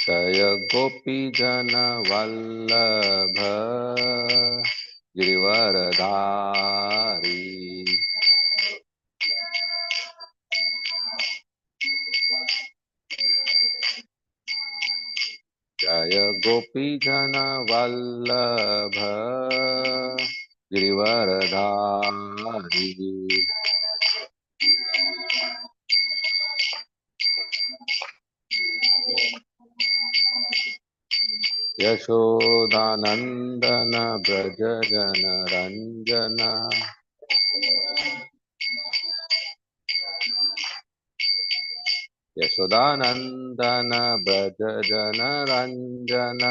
जय गोपी जन वल्लभ गिरिवरधारी। जय गोपी जन वल्लभ गिरिवरधारी। यशोदानंदन ब्रज जन रंजन। यशोदानंदन ब्रज जन रंजन।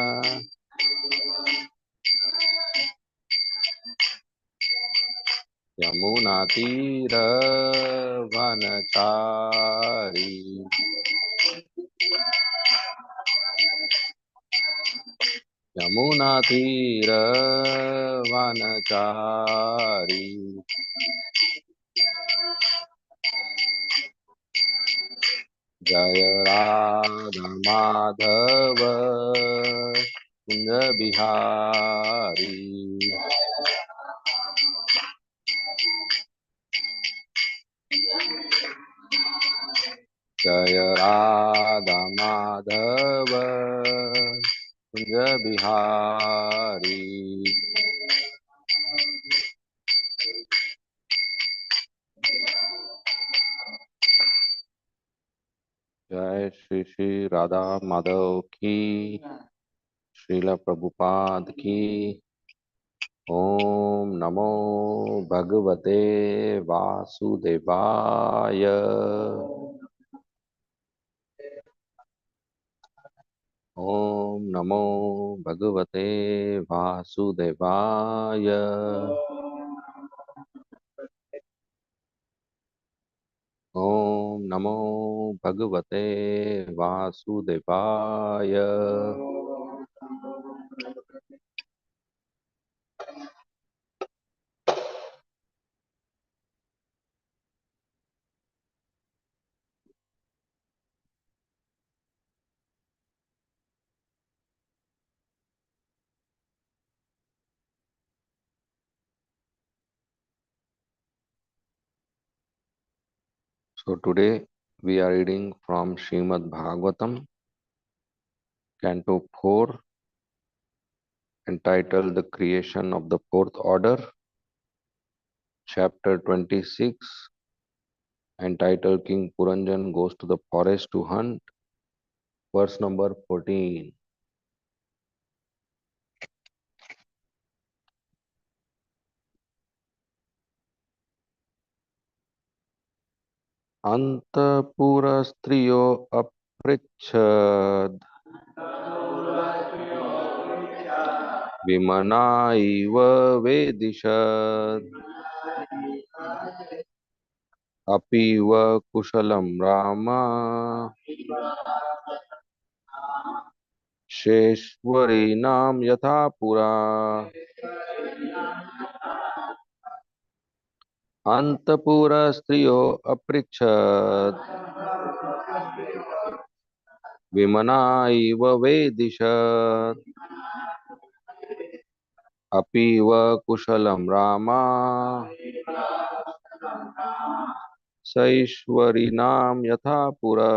यमुना तीर वनचारी। यमुना तीर वनचारी। जय राधा माधव कुंज बिहारी। जय राधा माधव कुंज बिहारी। जय श्री श्री राधा माधव की। श्रील प्रभुपाद की। ओम नमो भगवते वासुदेवाय। ओम नमो भगवते वासुदेवाय। ओम नमो भगवते वासुदेवाय। So today we are reading from Srimad Bhagavatam, Canto 4, entitled The Creation of the Fourth Order, Chapter 26, entitled King Puranjan Goes to the Forest to Hunt, verse number 14. अंतपुरस्त्रियो अपृच्छद विमना इव वेदिशद अपीव कुशलं राम शेश्वरीनां यथा पुरा। अंतपुरस्त्रियो अपृच्छद विमना इव वेदिशद अपीव कुशलं राम सैश्वरीनां यथा पुरा।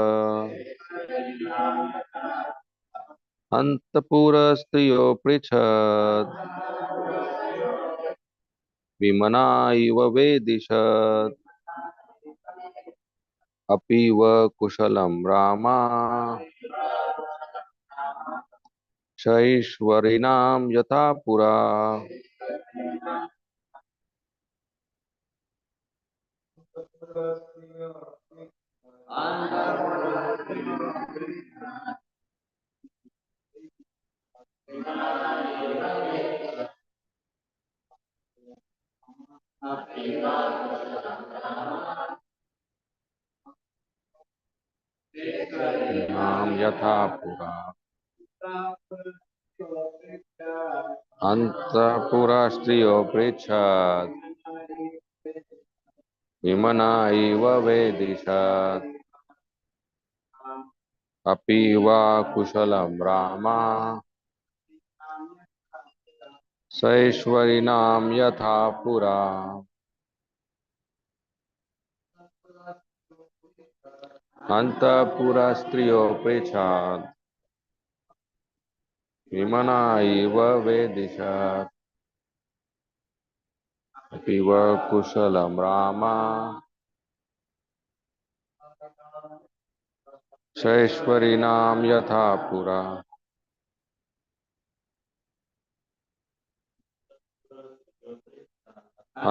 अंतपुरस्त्रियो पृच्छद विमना इव वेदिशद अपीव कुशलं राम सैश्वरीनां यथा पुरा। नाम यथा पुरा। अंतपुरस्त्रियो पृच्छद विमना इव वेदिशद अपि वा कुशलं रामा सैश्वरीणां यथा पुरा अन्तःपुरस्त्रियो पृच्छात् विमना इव वेदिशात् अपि वा कुशलं रामा सैश्वरीणां यथा पुरा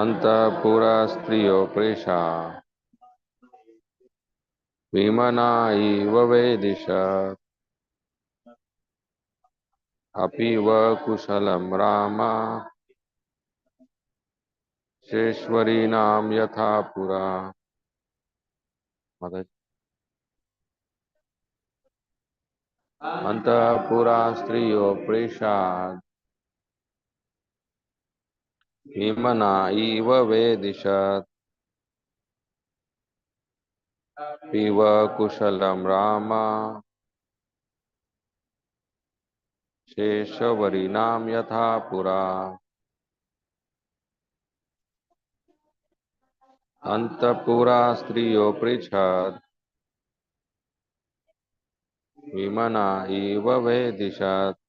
अन्तःपुरस्त्रियो पृच्छात् विमना इव वेदिशात् अपि वा कुशलं रामा शेश्वरीणां यथा पुरा अंतःपुरा स्त्रियो प्रेषात् भीमना इव वेदिशत् पिब कुशलं राम शेषवरिणां यथा पुरा अंतःपुरा स्त्रियो पृच्छत् भीमना इव वेदिशत्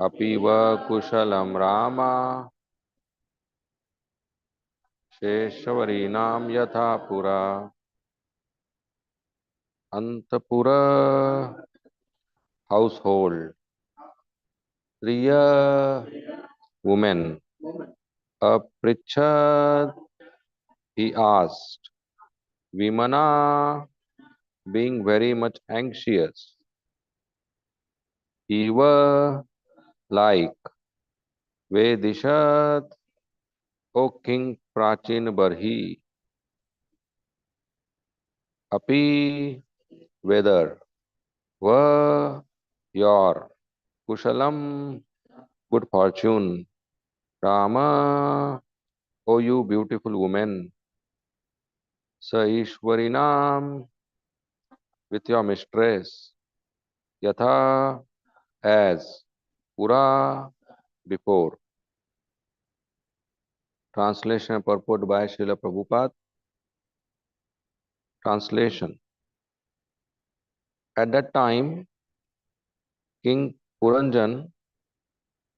अपीव कुशलं राम शेषवरिणां यथा पुरा अंतपुरा household Striya woman Pritchard he asked Vimana being very much anxious Eva like Vedishat O King Prachin Barhi Api whether were your Kushalam good fortune Rama O you beautiful woman Sa Ishwarinam with your mistress Yatha as Pura before. Translation and purport by Srila Prabhupada. Translation. At that time, King Puranjan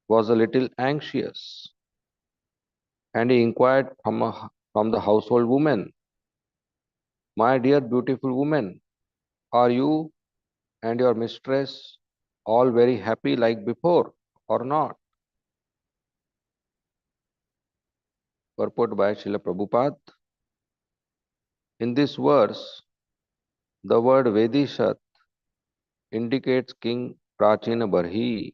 was a little anxious and he inquired from the household woman, my dear beautiful woman, are you and your mistress all very happy like before or not? Purport by Srila Prabhupada. In this verse, the word Vedishat indicates King Prachina Barhi.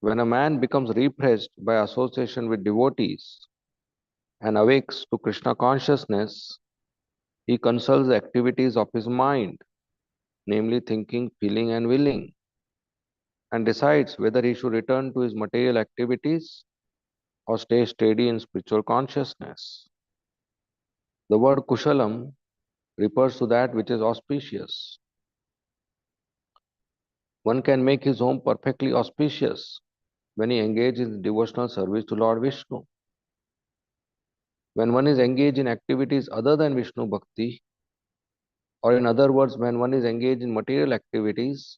When a man becomes repressed by association with devotees and awakes to Krishna consciousness, he consults the activities of his mind, namely thinking, feeling, and willing, and decides whether he should return to his material activities or stay steady in spiritual consciousness. The word Kushalam refers to that which is auspicious. One can make his home perfectly auspicious when he engages in devotional service to Lord Vishnu. When one is engaged in activities other than Vishnu Bhakti, or in other words, when one is engaged in material activities,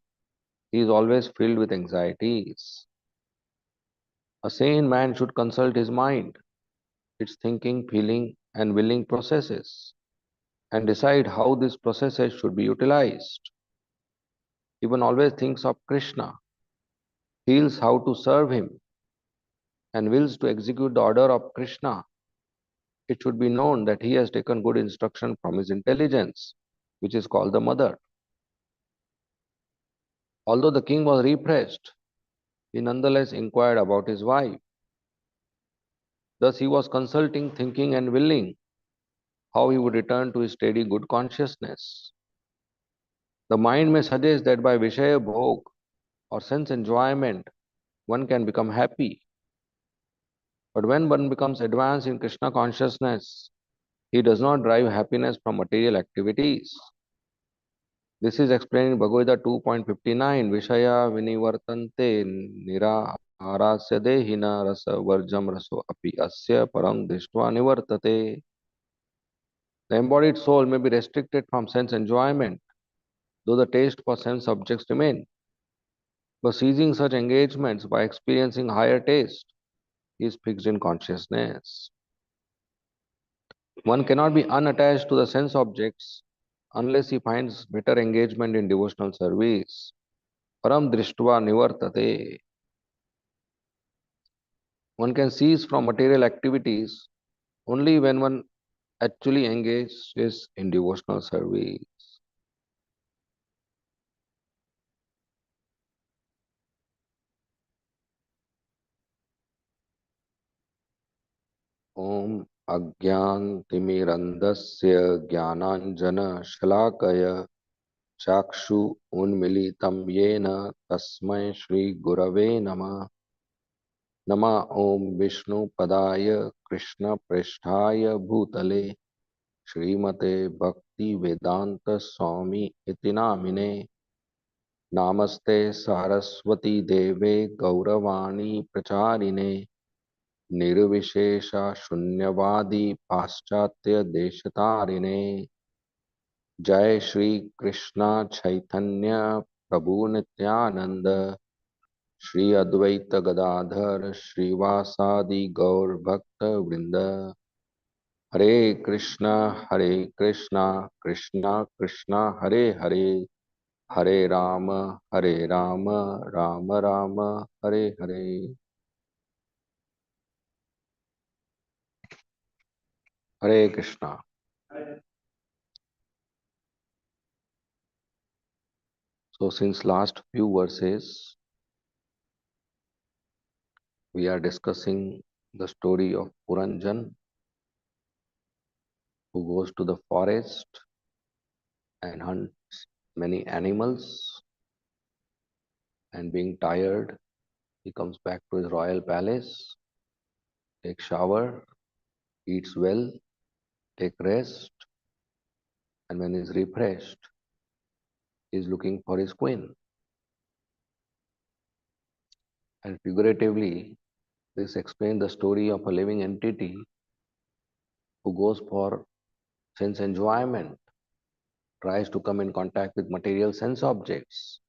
he is always filled with anxieties. A sane man should consult his mind, its thinking, feeling, and willing processes, and decide how these processes should be utilized. He one always thinks of Krishna, feels how to serve him, and wills to execute the order of Krishna. It should be known that he has taken good instruction from his intelligence, which is called the mother. Although the king was repressed, he nonetheless inquired about his wife. Thus he was consulting, thinking, and willing how he would return to his steady good consciousness. The mind may suggest that by Vishaya Bhog or sense enjoyment, one can become happy. But when one becomes advanced in Krishna consciousness, He does not derive happiness from material activities. This is explained in Bhagavad Gita 2.59. Vishaya vinivartante nira arasya dehina rasa varjam raso api asya parang drishtva nivartate. The embodied soul may be restricted from sense enjoyment, though the taste for sense objects remain. But ceasing such engagements by experiencing higher taste is fixed in consciousness. One cannot be unattached to the sense objects unless he finds better engagement in devotional service. Param drishtva nivartate. One can cease from material activities only when one actually engages in devotional service. ॐ अज्ञानतिमिरन्धस्य ज्ञानाञ्जनशलाकय चाक्षु उन्मिलितं येन तस्मै श्रीगुरवे नमः। नमः ॐ विष्णुपदाय कृष्णप्रेष्ठाय भूतले श्रीमते भक्तिवेदांत स्वामी इति नामिने। नामस्ते सारस्वती देवे गौरवाणी प्रचारिणे निर्विशेष शून्यवादी पाश्चात्य देशतारिणे। जय श्री कृष्ण चैतन्य प्रभु नित्यानंद श्री अद्वैत गदाधर श्रीवासादि गौर भक्त वृंद। हरे कृष्णा कृष्णा कृष्णा हरे हरे, हरे राम राम राम हरे हरे। हरे Krishna. So since last few verses we are discussing the story of Puranjan who goes to the forest and hunts many animals, and being tired he comes back to his royal palace, takes shower, eats well, take rest, and when he is refreshed he is looking for his queen. And figuratively this explains the story of a living entity who goes for sense enjoyment, tries to come in contact with material sense objects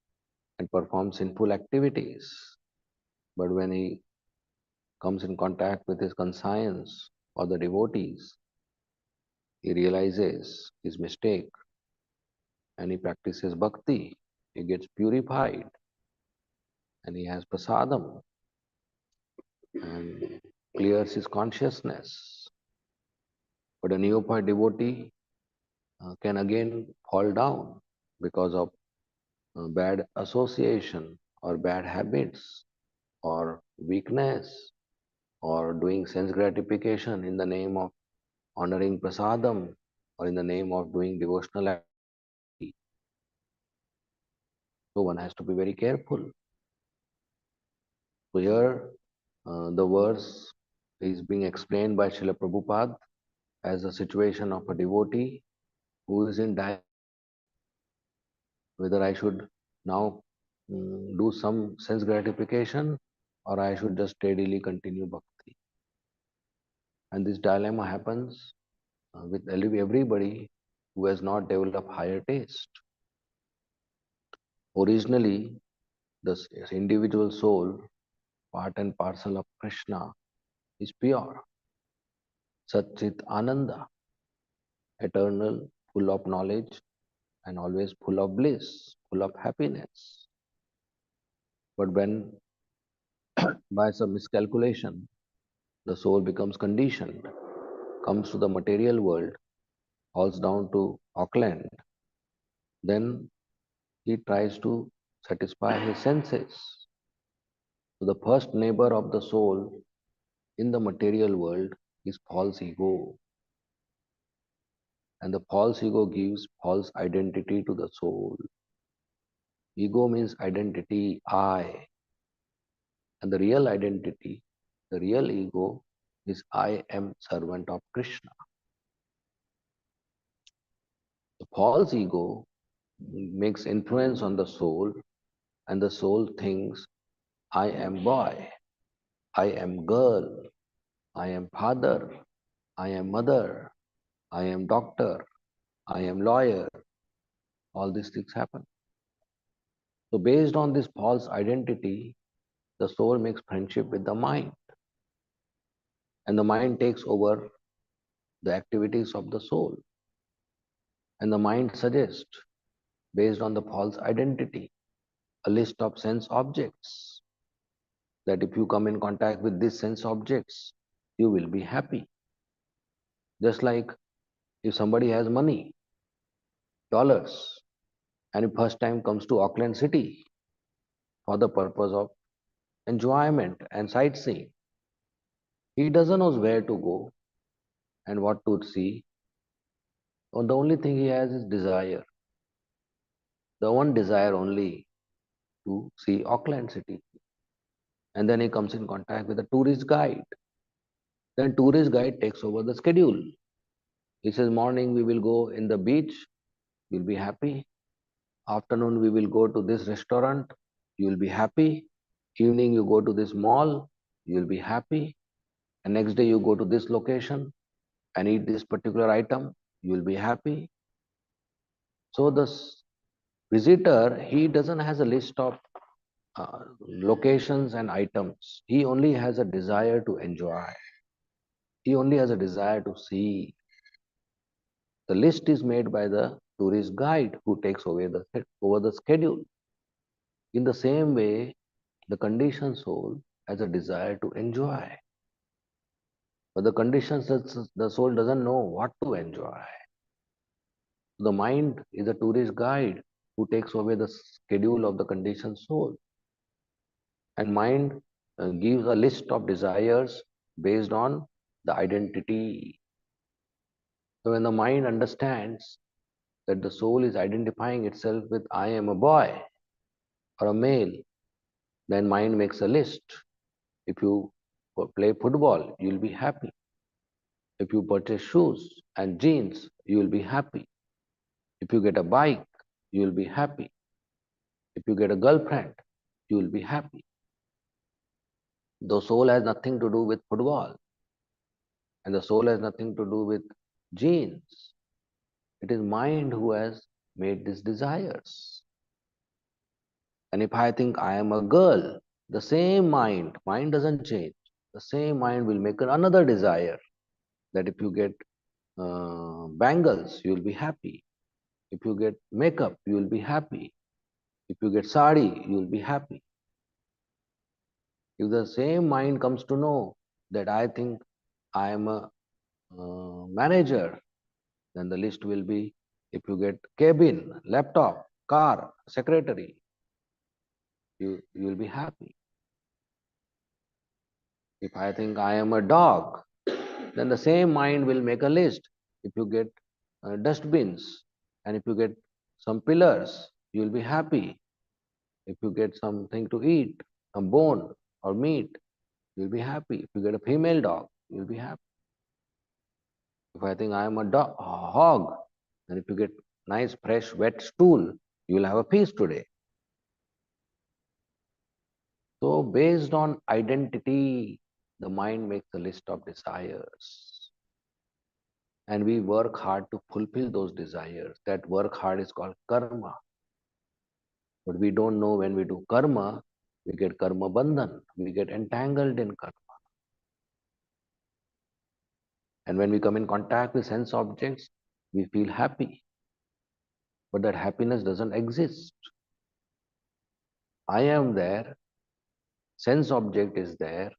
and perform sinful activities. But when he comes in contact with his conscience or the devotees, he realizes his mistake and he practices bhakti. He gets purified and he has prasadam and clears his consciousness. But a neophyte devotee can again fall down because of bad association or bad habits or weakness or doing sense gratification in the name of honoring prasadam or in the name of doing devotional activity. So one has to be very careful. So here the verse is being explained by Srila Prabhupada as a situation of a devotee who is in dilemma whether I should now do some sense gratification or I should just steadily continue bhakti. And this dilemma happens with everybody who has not developed higher taste. Originally, this individual soul, part and parcel of Krishna, is pure, Satchit Ananda, eternal, full of knowledge, and always full of bliss, full of happiness. But when, by some miscalculation, the soul becomes conditioned, comes to the material world, falls down to Auckland, then he tries to satisfy his senses. So the first neighbor of the soul in the material world is false ego. And the false ego gives false identity to the soul. Ego means identity, I. And the real identity, the real ego is I am servant of Krishna. False ego makes influence on the soul, and the soul thinks, I am boy, I am girl, I am father, I am mother, I am doctor, I am lawyer. All these things happen. So, based on this false identity, the soul makes friendship with the mind, and the mind takes over the activities of the soul. And the mind suggests, based on the false identity, a list of sense objects that if you come in contact with these sense objects, you will be happy. Just like if somebody has money, dollars, and he first time comes to Auckland City for the purpose of enjoyment and sightseeing, he doesn't know where to go and what to see. And the only thing he has is desire. The one desire only to see Auckland City. And then he comes in contact with a tourist guide. Then tourist guide takes over the schedule. He says, morning we will go in the beach, you'll be happy. Afternoon we will go to this restaurant, you'll be happy. Evening you go to this mall, you'll be happy. And next day you go to this location and eat this particular item, you'll be happy. So the visitor, he doesn't has a list of locations and items. He only has a desire to enjoy. He only has a desire to see. The list is made by the tourist guide who takes over the schedule. In the same way, the conditioned soul has a desire to enjoy. But the conditioned the soul doesn't know what to enjoy. The mind is a tourist guide who takes over the schedule of the conditioned soul. And mind gives a list of desires based on the identity. So when the mind understands that the soul is identifying itself with I am a boy or a male, then mind makes a list. If you play football, you'll be happy. If you purchase shoes and jeans, you will be happy. If you get a bike, you will be happy. If you get a girlfriend, you will be happy. The soul has nothing to do with football, and the soul has nothing to do with genes. It is mind who has made these desires. And if I think I am a girl, the same mind doesn't change. The same mind will make another desire that if you get bangles, you will be happy. If you get makeup, you will be happy. If you get sari, you will be happy. If the same mind comes to know that I think I am a manager, then the list will be if you get cabin, laptop, car, secretary, you will be happy. If I think I am a dog, then the same mind will make a list. If you get dustbins and if you get some pillars, you will be happy. If you get something to eat, a bone or meat, you'll be happy. If you get a female dog, you'll be happy. If I think I am a hog, then if you get nice, fresh, wet stool, you'll have a feast today. So, based on identity, the mind makes a list of desires. And we work hard to fulfill those desires. That work hard is called karma. But we don't know when we do karma, we get karma bandhan, we get entangled in karma. And when we come in contact with sense objects, we feel happy. But that happiness doesn't exist. I am there, sense object is there,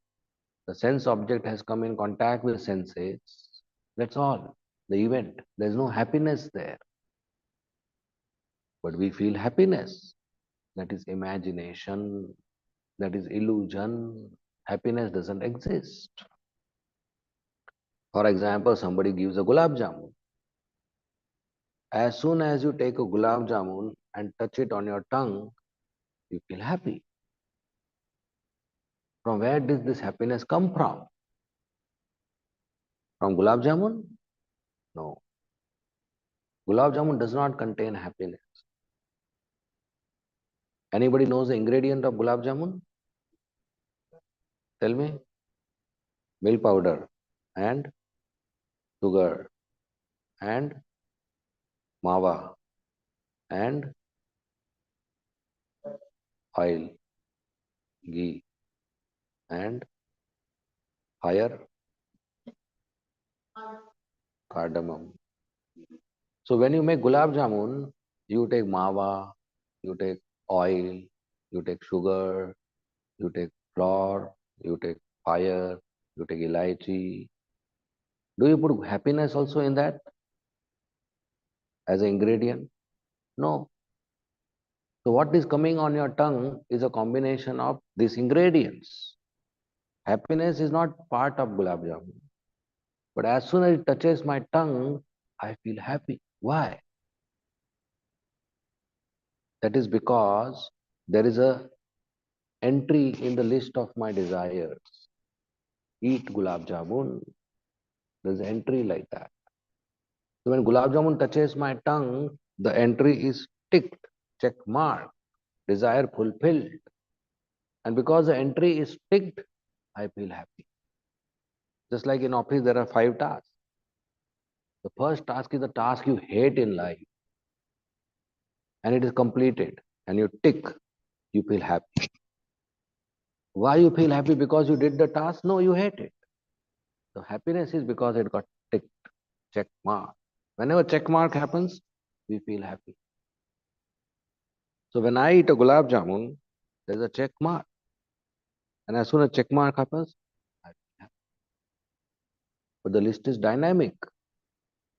the sense object has come in contact with senses. That's all. The event. There's no happiness there. But we feel happiness. That is imagination. That is illusion. Happiness doesn't exist. For example, somebody gives a gulab jamun. As soon as you take a gulab jamun and touch it on your tongue, you feel happy. From where does this happiness come from? From gulab jamun? No. Gulab jamun does not contain happiness. Anybody knows the ingredient of gulab jamun? Tell me. Milk powder and sugar and mawa and oil, ghee and fire, cardamom. So when you make gulab jamun, you take mawa, you take oil, you take sugar, you take flour, you take fire, you take elaichi. Do you put happiness also in that as an ingredient? No. So what is coming on your tongue is a combination of these ingredients. Happiness is not part of gulab jamun. But as soon as it touches my tongue, I feel happy. Why? That is because there is a entry in the list of my desires. Eat gulab jamun. There's an entry like that. So when gulab jamun touches my tongue, the entry is ticked, check mark, desire fulfilled. And because the entry is ticked, I feel happy. Just like in office, there are 5 tasks. The first task is the task you hate in life, and it is completed, and you tick, you feel happy. Why you feel happy? Because you did the task? No, you hate it. So happiness is because it got ticked, check mark. Whenever check mark happens, we feel happy. So when I eat a gulab jamun, there's a check mark. And as soon as check mark happens, I feel happy. But the list is dynamic.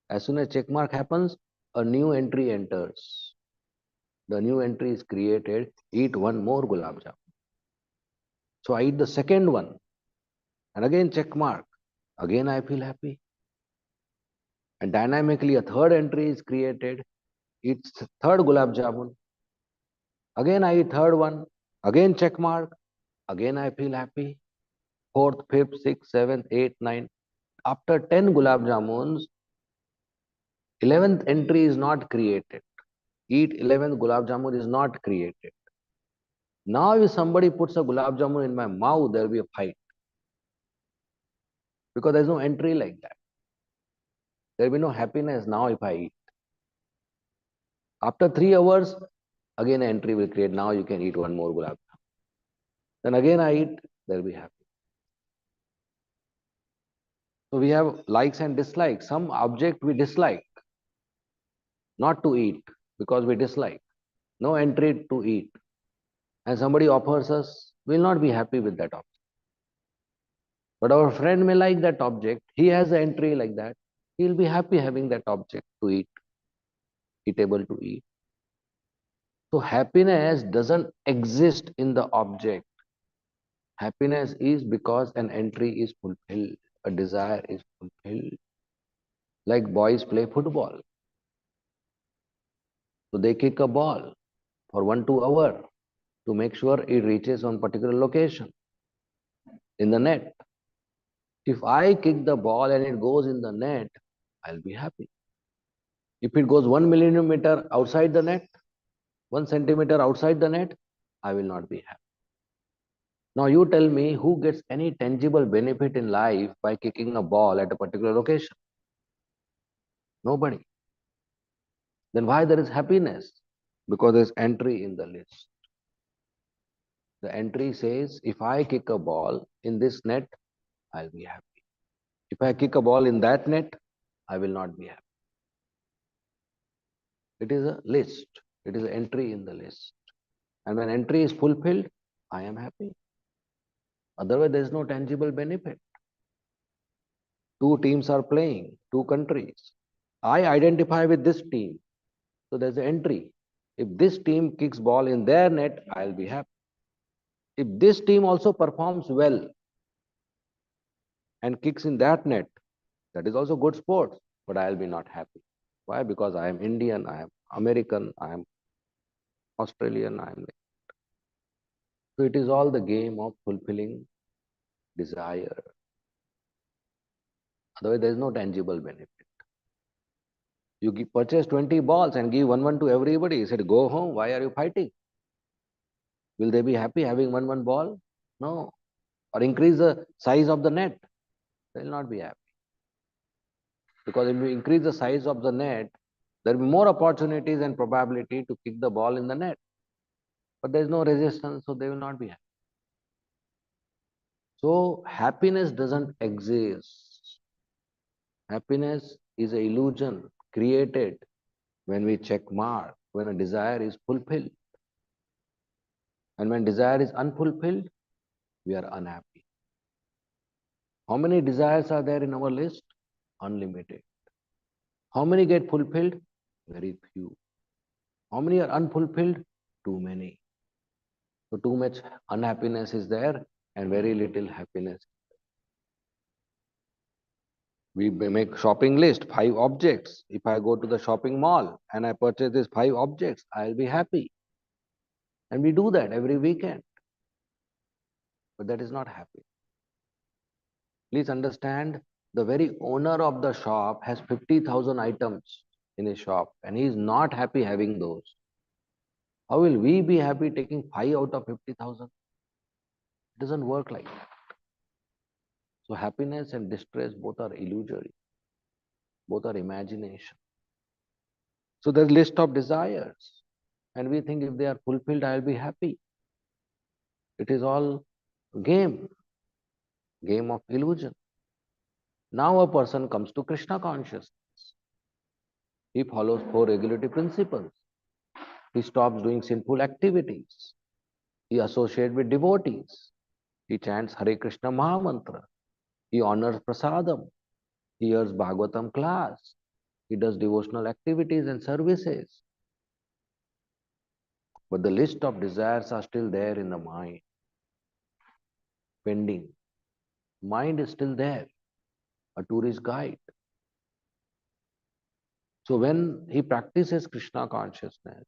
As soon as check mark happens, a new entry enters. The new entry is created. Eat one more gulab jamun. So I eat the second one. And again check mark. Again I feel happy. And dynamically a third entry is created. It's third gulab jamun. Again I eat third one. Again check mark. Again I feel happy. Fourth, fifth, sixth, seventh, eighth, ninth. After 10 gulab jamuns, 11th entry is not created. Eat 11th gulab jamun is not created. Now if somebody puts a gulab jamun in my mouth, there will be a fight. Because there is no entry like that. There will be no happiness now if I eat. After 3 hours, again an entry will create. Now you can eat one more gulab jamun. Then again I eat, there will be happy. So we have likes and dislikes. Some object we dislike, not to eat, because we dislike. No entry to eat. And somebody offers us, we'll not be happy with that object. But our friend may like that object. He has an entry like that. He'll be happy having that object to eat, eatable to eat. So happiness doesn't exist in the object. Happiness is because an entry is fulfilled, a desire is fulfilled. Like boys play football. So they kick a ball for 1 2 hour to make sure it reaches on particular location in the net. If I kick the ball and it goes in the net, I'll be happy. If it goes 1 millimeter outside the net, 1 centimeter outside the net, I will not be happy. Now you tell me who gets any tangible benefit in life by kicking a ball at a particular location? Nobody. Then why there is happiness? Because there's entry in the list. The entry says, if I kick a ball in this net, I'll be happy. If I kick a ball in that net, I will not be happy. It is a list. It is an entry in the list. And when entry is fulfilled, I am happy. Otherwise, there is no tangible benefit. Two teams are playing, two countries. I identify with this team. So there's an entry. If this team kicks ball in their net, I'll be happy. If this team also performs well and kicks in that net, that is also good sports, but I'll be not happy. Why? Because I am Indian, I am American, I am Australian, I am. So it is all the game of fulfilling desire. Otherwise, there is no tangible benefit. Purchase 20 balls and give one to everybody. He said, go home. Why are you fighting? Will they be happy having one ball? No. Or increase the size of the net. They will not be happy. Because if you increase the size of the net, there will be more opportunities and probability to kick the ball in the net. But there is no resistance, so they will not be happy. So happiness doesn't exist. Happiness is an illusion created when we check mark, when a desire is fulfilled. And when desire is unfulfilled, we are unhappy. How many desires are there in our list? Unlimited. How many get fulfilled? Very few. How many are unfulfilled? Too many. So too much unhappiness is there and very little happiness. We make shopping list, 5 objects. If I go to the shopping mall and I purchase these 5 objects, I'll be happy. And we do that every weekend. But that is not happy. Please understand, the very owner of the shop has 50,000 items in his shop and he is not happy having those. How will we be happy taking 5 out of 50,000? It doesn't work like that. So happiness and distress both are illusory, both are imagination. So there's list of desires, and we think if they are fulfilled, I'll be happy. It is all game, game of illusion. Now a person comes to Krishna consciousness. He follows 4 regulative principles. He stops doing sinful activities. He associates with devotees. He chants Hare Krishna Mahamantra. He honors prasadam. He hears Bhagavatam class. He does devotional activities and services. But the list of desires are still there in the mind, pending. Mind is still there, a tourist guide. So when he practices Krishna consciousness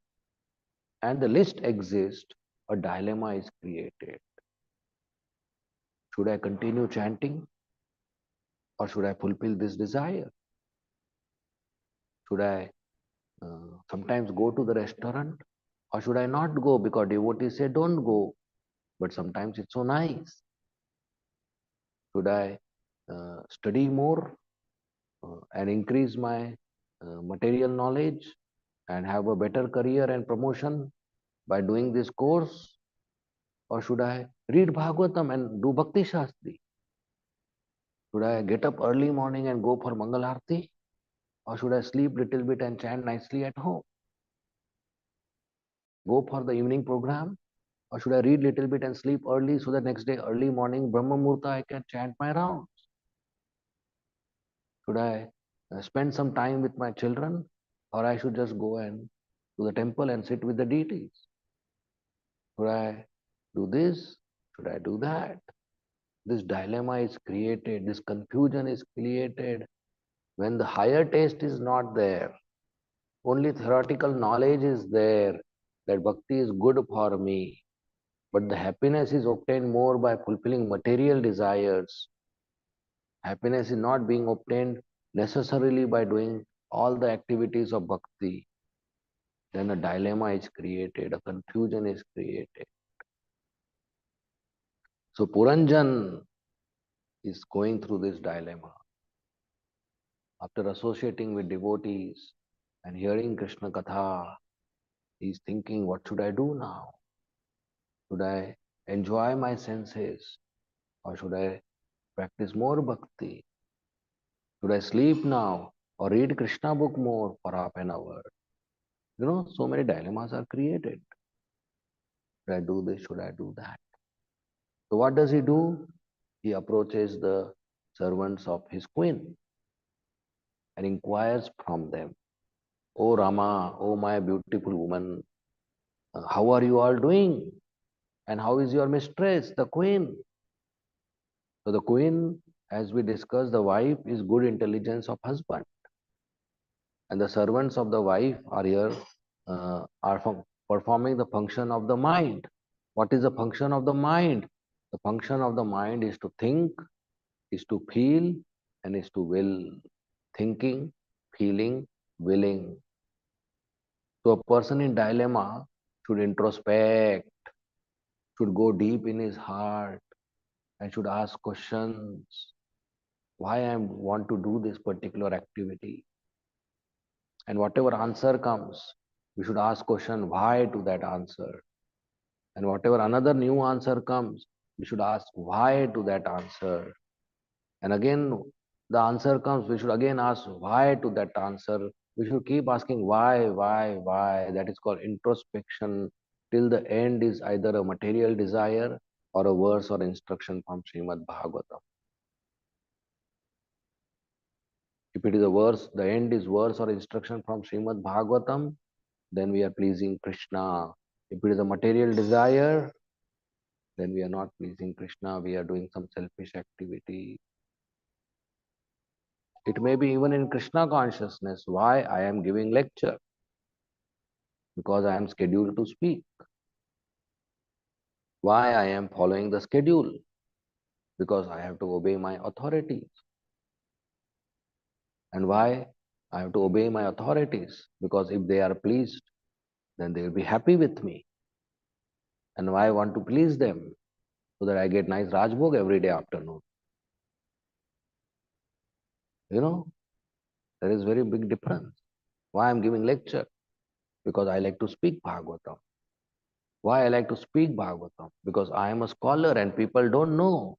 and the list exists, a dilemma is created. Should I continue chanting or should I fulfill this desire? Should I sometimes go to the restaurant or should I not go because devotees say don't go, but sometimes it's so nice. Should I study more and increase my material knowledge and have a better career and promotion by doing this course? Or should I read Bhagavatam and do Bhakti Shastri? Should I get up early morning and go for Mangal Arti? Or should I sleep little bit and chant nicely at home? Go for the evening program? Or should I read little bit and sleep early so that next day early morning Brahma Murta I can chant my rounds? Should I spend some time with my children? Or I should just go and to the temple and sit with the deities? Should I do this? Should I do that? This dilemma is created, this confusion is created when the higher taste is not there. Only theoretical knowledge is there that bhakti is good for me. But the happiness is obtained more by fulfilling material desires. Happiness is not being obtained necessarily by doing all the activities of bhakti. Then a dilemma is created, a confusion is created. So Puranjan is going through this dilemma. After associating with devotees and hearing Krishna Katha, he is thinking, what should I do now? Should I enjoy my senses or should I practice more bhakti? Should I sleep now or read Krishna book more for half an hour? You know, so many dilemmas are created. Should I do this? Should I do that? So what does he do? He approaches the servants of his queen and inquires from them, "Oh Rama, oh my beautiful woman, how are you all doing? And how is your mistress, the queen?" So the queen, as we discussed, the wife is good intelligence of husband, and the servants of the wife are here, performing the function of the mind. What is the function of the mind? The function of the mind is to think, is to feel, and is to will. Thinking, feeling, willing. So a person in dilemma should introspect, should go deep in his heart, and should ask questions. Why I want to do this particular activity? And whatever answer comes, we should ask question why to that answer. And whatever another new answer comes, we should ask why to that answer. And again, the answer comes, we should again ask why to that answer. We should keep asking why. That is called introspection. Till the end is either a material desire or a verse or instruction from Srimad Bhagavatam. If it is a verse, the end is verse or instruction from Srimad Bhagavatam, then we are pleasing Krishna. If it is a material desire, then we are not pleasing Krishna, we are doing some selfish activity. It may be even in Krishna consciousness. Why I am giving lecture? Because I am scheduled to speak. Why I am following the schedule? Because I have to obey my authorities. And why I have to obey my authorities? Because if they are pleased, then they will be happy with me. And why I want to please them? So that I get nice Rajbhog every day afternoon. You know, there is very big difference. Why I am giving lecture? Because I like to speak Bhagavatam. Why I like to speak Bhagavatam? Because I am a scholar and people don't know.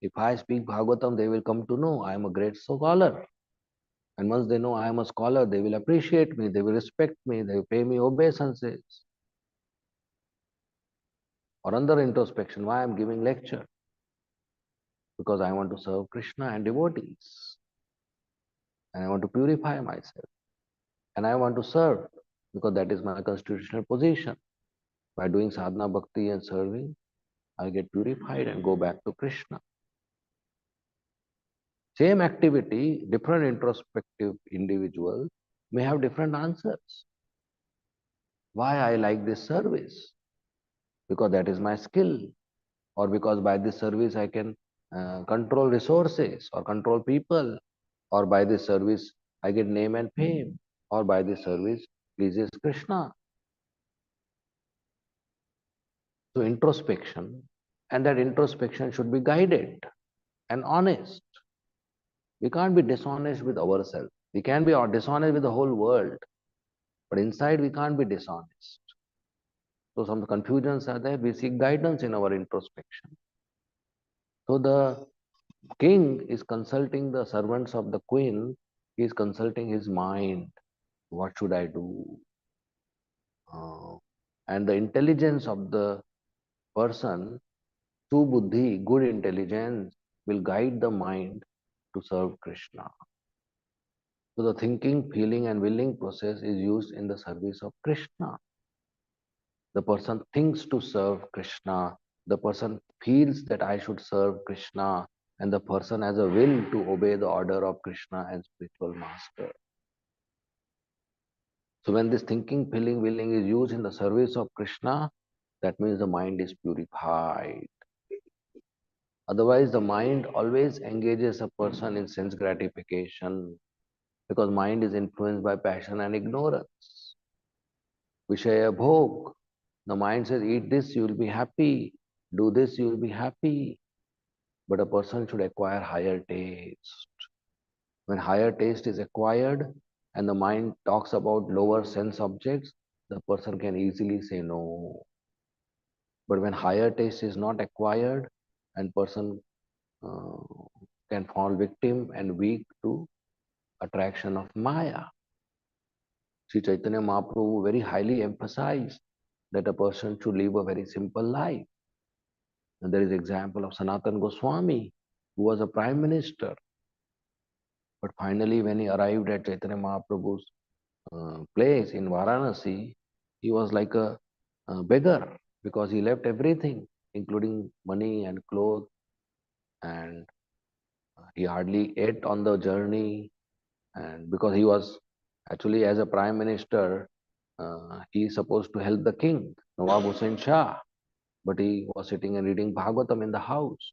If I speak Bhagavatam, they will come to know I am a great scholar. And once they know I am a scholar, they will appreciate me, they will respect me, they will pay me obeisances. Or under introspection, why I am giving lecture? Because I want to serve Krishna and devotees. And I want to purify myself. And I want to serve because that is my constitutional position. By doing sadhana, bhakti and serving, I get purified and go back to Krishna. Same activity, different introspective individual may have different answers. Why I like this service? Because that is my skill, or because by this service I can control resources or control people, or by this service I get name and fame, or by this service pleases Krishna. So introspection, and that introspection should be guided and honest. We can't be dishonest with ourselves. We can be dishonest with the whole world, but inside we can't be dishonest. So some confusions are there. We seek guidance in our introspection. So the king is consulting the servants of the queen. He is consulting his mind. What should I do? Uh, and the intelligence of the person, subuddhi, good intelligence, will guide the mind to serve Krishna. So the thinking, feeling, and willing process is used in the service of Krishna. The person thinks to serve Krishna. The person feels that I should serve Krishna. And the person has a will to obey the order of Krishna and spiritual master. So when this thinking, feeling, willing is used in the service of Krishna, that means the mind is purified. Otherwise, the mind always engages a person in sense gratification because mind is influenced by passion and ignorance. Vishaya bhog. The mind says, eat this, you will be happy. Do this, you will be happy. But a person should acquire higher taste. When higher taste is acquired and the mind talks about lower sense objects, the person can easily say no. But when higher taste is not acquired and person uh, can fall victim and weak to attraction of Maya. Sri Chaitanya Mahaprabhu very highly emphasized that a person should live a very simple life. And there is example of Sanatan Goswami, who was a prime minister. But finally, when he arrived at Chaitanya Mahaprabhu's place in Varanasi, he was like a beggar because he left everything, including money and clothes, and he hardly ate on the journey. And because he was actually as a prime minister, he is supposed to help the king, Nawab Hussain Shah, but he was sitting and reading Bhagavatam in the house.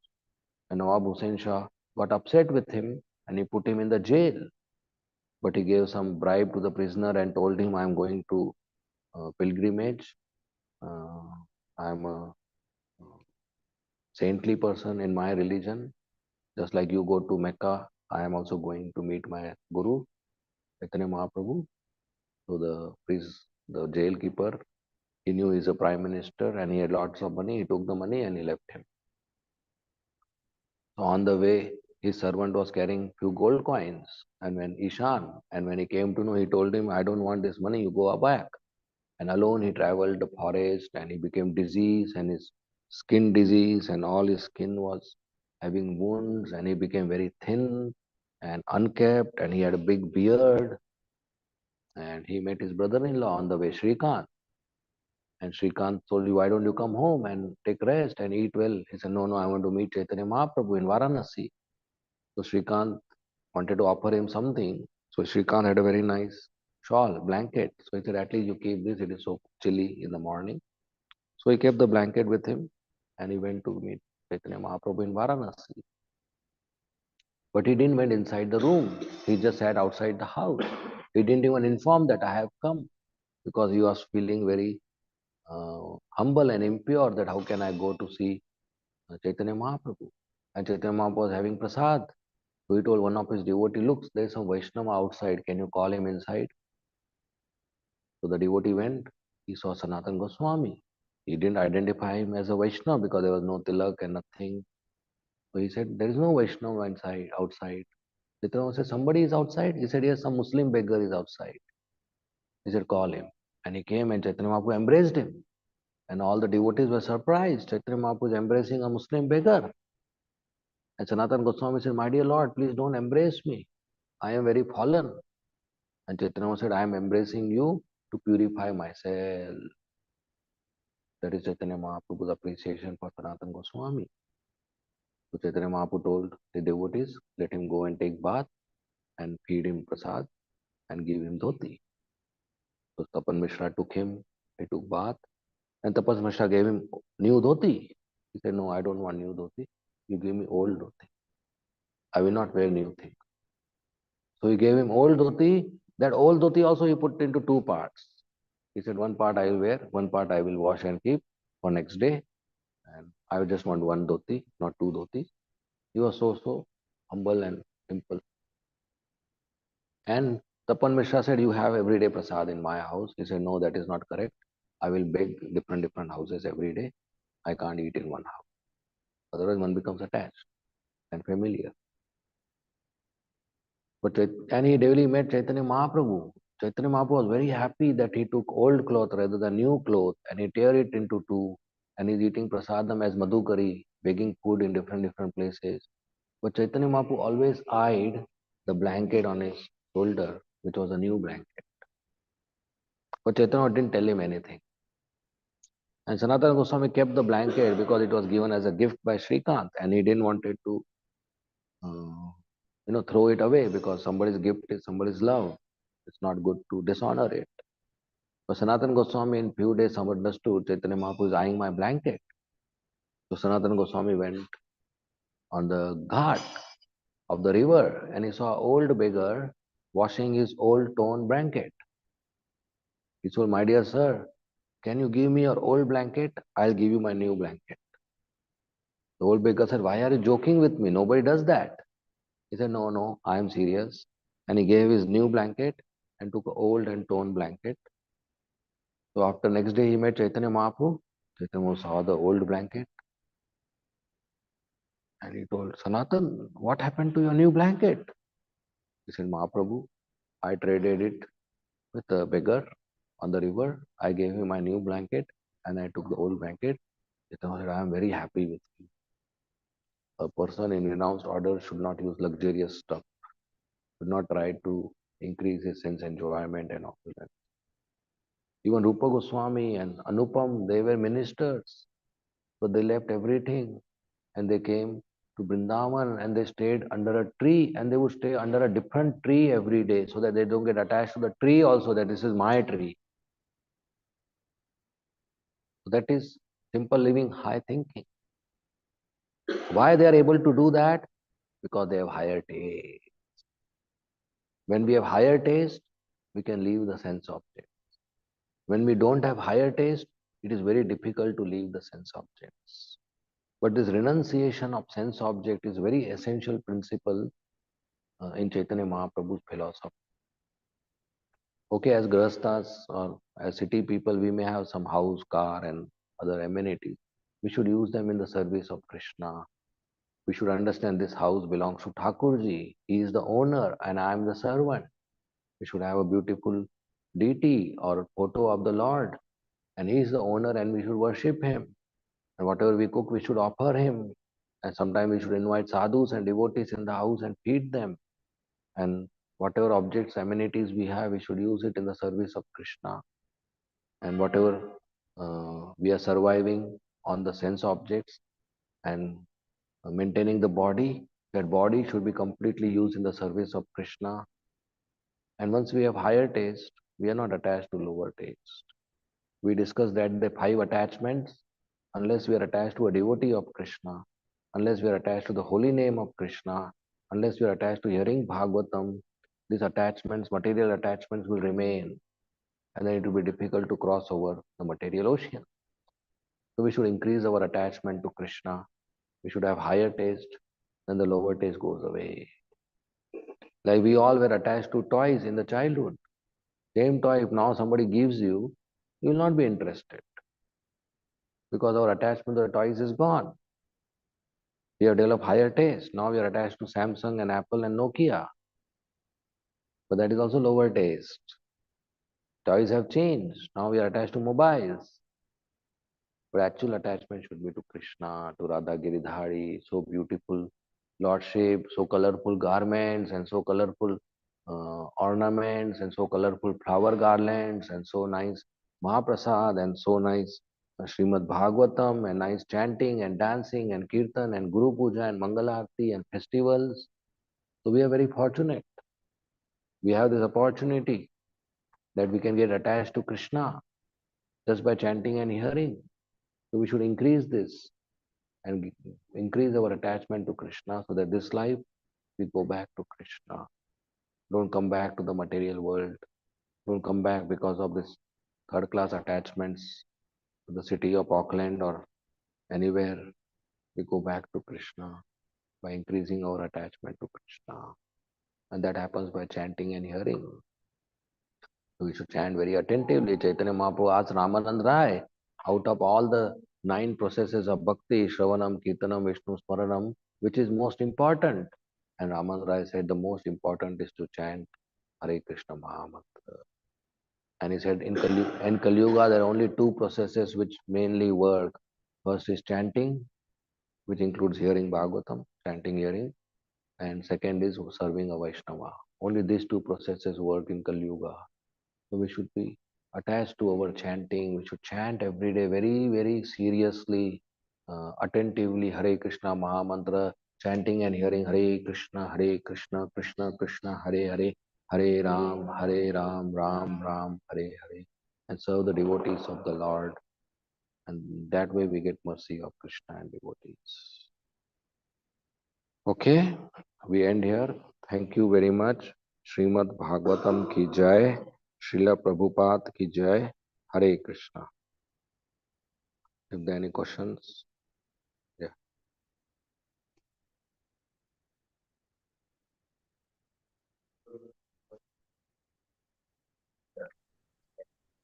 And Nawab Hussain Shah got upset with him and he put him in the jail. but he gave some bribe to the prisoner and told him, I'm going to pilgrimage. Uh, I'm a saintly person in my religion. Just like you go to Mecca, I am also going to meet my Guru, Chaitanya Mahaprabhu. So the jail keeper, he knew he's a prime minister and he had lots of money. He took the money and he left him. So on the way, his servant was carrying few gold coins. And when he came to know, he told him, I don't want this money, you go back. And alone he traveled the forest and he became diseased and his skin disease and all his skin was having wounds and he became very thin and unkempt and he had a big beard and he met his brother-in-law on the way, Shrikant. And Shrikant told you, why don't you come home and take rest and eat well? He said, no, I want to meet Chaitanya Mahaprabhu in Varanasi. So Shrikant wanted to offer him something. So Shrikant had a very nice shawl, blanket. So he said, at least you keep this, it is so chilly in the morning. So he kept the blanket with him and he went to meet Chaitanya Mahaprabhu in Varanasi. But he didn't went inside the room. He just sat outside the house. He didn't even inform that I have come because he was feeling very humble and impure that how can I go to see Chaitanya Mahaprabhu. And Chaitanya Mahaprabhu was having prasad. So he told one of his devotee, looks, there's some Vaishnava outside. Can you call him inside? So the devotee went. He saw Sanatan Goswami. He didn't identify him as a Vaishnava because there was no tilak and nothing. So he said, there is no Vaishnava inside, outside. Chaitanya said, somebody is outside? He said, yes, some Muslim beggar is outside. He said, call him. And he came and Chaitanya Mahaprabhu embraced him. And all the devotees were surprised. Chaitanya Mahaprabhu is embracing a Muslim beggar. And Sanatan Goswami said, my dear Lord, please don't embrace me. I am very fallen. And Chaitanya said, I am embracing you to purify myself. That is Chaitanya Mahaprabhu's appreciation for Sanatan Goswami. So Chaitanya Mahaprabhu told the devotees, let him go and take bath and feed him prasad and give him dhoti. So Tapan Mishra took him, he took bath, and Tapan Mishra gave him new dhoti. He said, no, I don't want new dhoti. You give me old dhoti. I will not wear new thing. So he gave him old dhoti. That old dhoti also he put into two parts. He said, one part I will wear, one part I will wash and keep for next day. And I just want one dhoti, not two dhotis. He was so humble and simple. And Tapan Mishra said, you have everyday prasad in my house. He said, no, that is not correct. I will beg different houses every day. I can't eat in one house. Otherwise, one becomes attached and familiar. And he daily met Chaitanya Mahaprabhu. Chaitanya Mahaprabhu was very happy that he took old cloth rather than new cloth and he tear it into two and he's eating prasadam as madhukari, begging food in different places. But Chaitanya Mahaprabhu always eyed the blanket on his shoulder, which was a new blanket. But Chaitanya didn't tell him anything. And Sanatana Goswami kept the blanket because it was given as a gift by Srikant and he didn't want it to uh, throw it away because somebody's gift is somebody's love. It's not good to dishonor it. But Sanatana Goswami in few days understood Chaitanya Mahaprabhu is eyeing my blanket. So Sanatana Goswami went on the ghat of the river and he saw an old beggar washing his old torn blanket. He told, my dear sir, can you give me your old blanket? I'll give you my new blanket. The old beggar said, why are you joking with me? Nobody does that. He said, no, I am serious. And he gave his new blanket and took an old and torn blanket. So after next day he met Chaitanya Mahaprabhu. Chaitanya Mahaprabhu saw the old blanket and he told, Sanatan, what happened to your new blanket? He said, Mahaprabhu, I traded it with a beggar on the river. I gave him my new blanket and I took the old blanket. Chaitanya said, I am very happy with you. A person in renounced order should not use luxurious stuff, should not try to increase his sense enjoyment and opulence. Even Rupa Goswami and Anupam, they were ministers. So they left everything and they came to Vrindavan and they stayed under a tree and they would stay under a different tree every day so that they don't get attached to the tree also that this is my tree. So that is simple living, high thinking. Why they are able to do that? Because they have higher taste. When we have higher taste, we can leave the sense object. When we don't have higher taste, it is very difficult to leave the sense objects. But this renunciation of sense object is very essential principle in Chaitanya Mahaprabhu's philosophy. Okay, as grahasthas or as city people, we may have some house, car, and other amenities. We should use them in the service of Krishna. We should understand this house belongs to Thakurji. He is the owner and I am the servant. We should have a beautiful deity or photo of the Lord, and He is the owner and we should worship Him. And whatever we cook, we should offer Him. And sometimes we should invite sadhus and devotees in the house and feed them. And whatever objects, amenities we have, we should use it in the service of Krishna. And whatever we are surviving on the sense objects and maintaining the body, that body should be completely used in the service of Krishna. And once we have higher taste, we are not attached to lower taste. We discussed that the five attachments, unless we are attached to a devotee of Krishna, unless we are attached to the holy name of Krishna, unless we are attached to hearing Bhagavatam, these attachments, material attachments will remain, and then it will be difficult to cross over the material ocean. So we should increase our attachment to Krishna. We should have higher taste, then the lower taste goes away. Like we all were attached to toys in the childhood. Same toy, if now somebody gives you, you will not be interested because our attachment to the toys is gone. We have developed higher taste. Now we are attached to Samsung and Apple and Nokia, but that is also lower taste. Toys have changed. Now we are attached to mobiles. But actual attachment should be to Krishna, to Radha Giridhari, so beautiful lordship, so colorful garments, and so colorful ornaments, and so colorful flower garlands, and so nice Mahaprasad, and so nice Srimad Bhagavatam, and nice chanting, and dancing, and kirtan, and Guru Puja, and Mangalarti, and festivals. So we are very fortunate. We have this opportunity that we can get attached to Krishna just by chanting and hearing. So we should increase this and increase our attachment to Krishna so that this life we go back to Krishna. Don't come back to the material world. Don't come back because of this third class attachments to the city of Auckland or anywhere. We go back to Krishna by increasing our attachment to Krishna. And that happens by chanting and hearing. So we should chant very attentively. Chaitanya Mahaprabhu asked Ramanand Rai, out of all the 9 processes of bhakti, Shravanam, Kirtanam, Vishnu Smaranam, which is most important? And Ramanand Rai said the most important is to chant Hare Krishna Mahamantra. And he said in Kali Yuga there are only 2 processes which mainly work. First is chanting, which includes hearing Bhagavatam, chanting, hearing, and second is serving a Vaishnava. Only these 2 processes work in Kali Yuga. So we should be attached to our chanting. We should chant every day very, very seriously, attentively Hare Krishna Mahamantra, chanting and hearing Hare Krishna, Krishna Krishna, Hare Hare, Hare Ram, Ram Ram, Hare Hare, and serve the devotees of the Lord. And that way we get mercy of Krishna and devotees. Okay, we end here. Thank you very much. Srimad Bhagavatam ki jai. Srila Prabhupada ki jai. Hare Krishna. If there are any questions, yeah.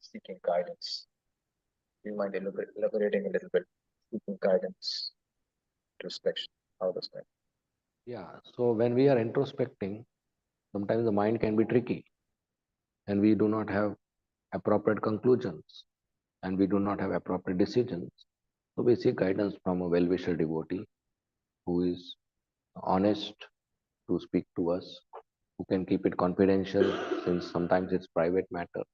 Seeking guidance. Do you mind elaborating a little bit? Seeking guidance, introspection. How does that? Yeah. So when we are introspecting, sometimes the mind can be tricky and we do not have appropriate conclusions and we do not have appropriate decisions. So we seek guidance from a well-wisher devotee who is honest to speak to us, who can keep it confidential since sometimes it's private matter,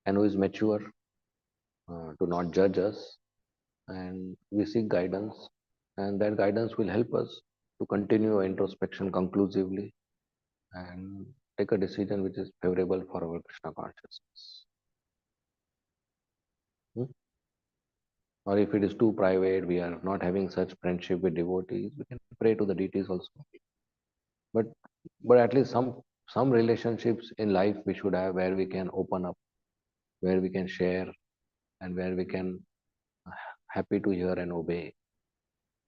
and who is mature to not judge us. And we seek guidance, and that guidance will help us to continue our introspection conclusively and take a decision which is favorable for our Krishna consciousness. Hmm? Or if it is too private, we are not having such friendship with devotees, we can pray to the deities also. But at least some some relationships in life we should have where we can open up, where we can share, and where we can happy to hear and obey.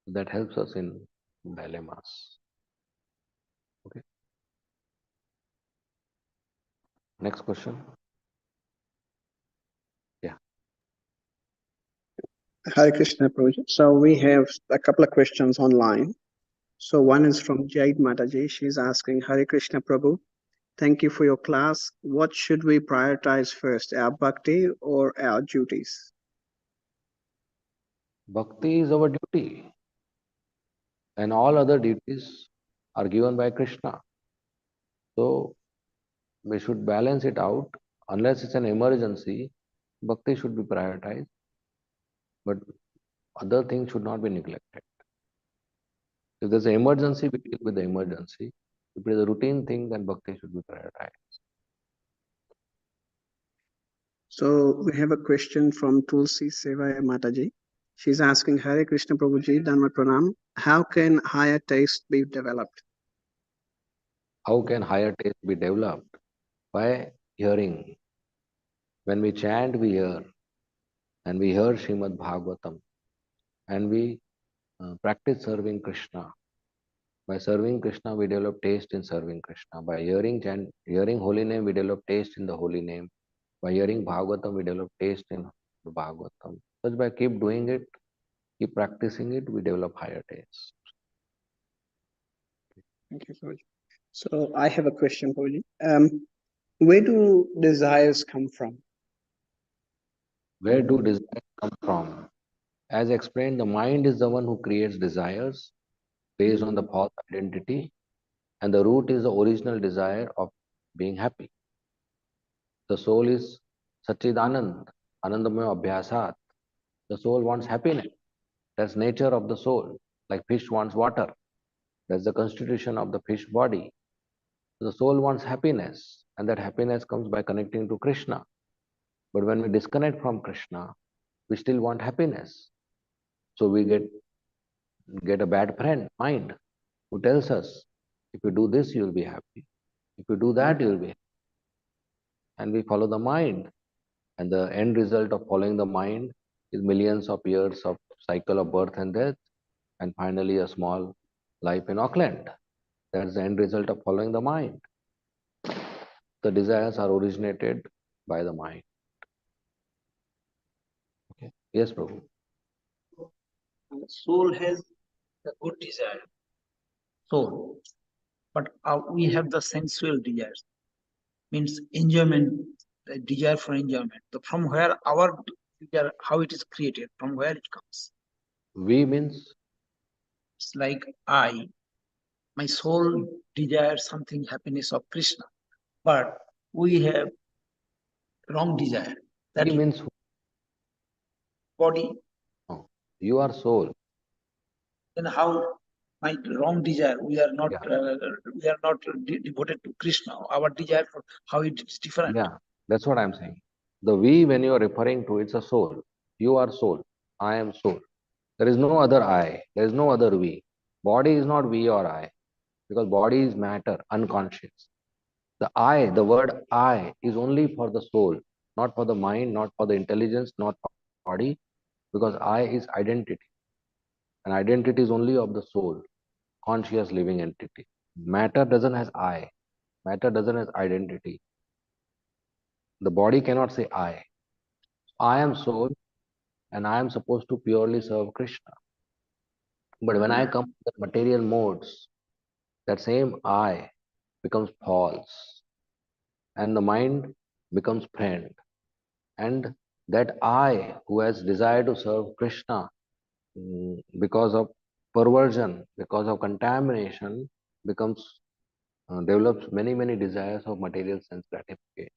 That helps us in dilemmas. Okay. Next question. Yeah. Hare Krishna Prabhuji. So we have a couple of questions online. So one is from Jade Mataji. She's asking, Hare Krishna Prabhu, thank you for your class. What should we prioritize first, our bhakti or our duties? Bhakti is our duty, and all other duties are given by Krishna. So we should balance it out. Unless it's an emergency, bhakti should be prioritized, but other things should not be neglected. If there's an emergency, we deal with the emergency. If it is a routine thing, then bhakti should be prioritized. So we have a question from Tulsi Sevaya Mataji. She's asking, Hare Krishna Prabhuji, Dhanma Pranam, how can higher taste be developed? How can higher taste be developed? By hearing. When we chant, we hear, and we hear Srimad Bhagavatam, and we practice serving Krishna. By serving Krishna, we develop taste in serving Krishna. By hearing holy name, we develop taste in the holy name. By hearing Bhagavatam, we develop taste in the Bhagavatam. Such by keep doing it, keep practicing it, we develop higher taste. Thank you, Prabhuji. So I have a question, Prabhuji. Where do desires come from? Where do desires come from? As explained, the mind is the one who creates desires based on the false identity, and the root is the original desire of being happy. The soul is Satchidanand, Anandamaya Abhyasat. The soul wants happiness. That's nature of the soul. Like fish wants water. That's the constitution of the fish body. The soul wants happiness, and that happiness comes by connecting to Krishna. But when we disconnect from Krishna, we still want happiness. So we get a bad friend, mind, who tells us, if you do this, you'll be happy. If you do that, you'll be happy. And we follow the mind. And the end result of following the mind is millions of years of cycle of birth and death, and finally a small life in Auckland. That's the end result of following the mind. The desires are originated by the mind. Okay. Yes, Prabhu. Soul has the good desire, soul, but we have the sensual desires, means enjoyment, the desire for enjoyment. So from where our desire, how it is created, from where it comes? We means It's like my soul desires something happiness of Krishna, but we have wrong desire. That we means body, no, you are soul. then how my wrong desire, we are not Yeah, devoted to Krishna. Our desire for how it is different. yeah. That's what I'm saying. The we, when you are referring to, it's a soul. You are soul. I am soul. There is no other I. There is no other we. Body is not we or I, because body is matter, unconscious. The I, the word I, is only for the soul, not for the mind, not for the intelligence, not for the body, because I is identity. And identity is only of the soul, conscious living entity. Matter doesn't has I. Matter doesn't has identity. The body cannot say I. I am soul, and I am supposed to purely serve Krishna. But when I come to the material modes, that same I becomes false, and the mind becomes friend. And that I, who has desire to serve Krishna, because of perversion, because of contamination, becomes develops many desires of material sense gratification.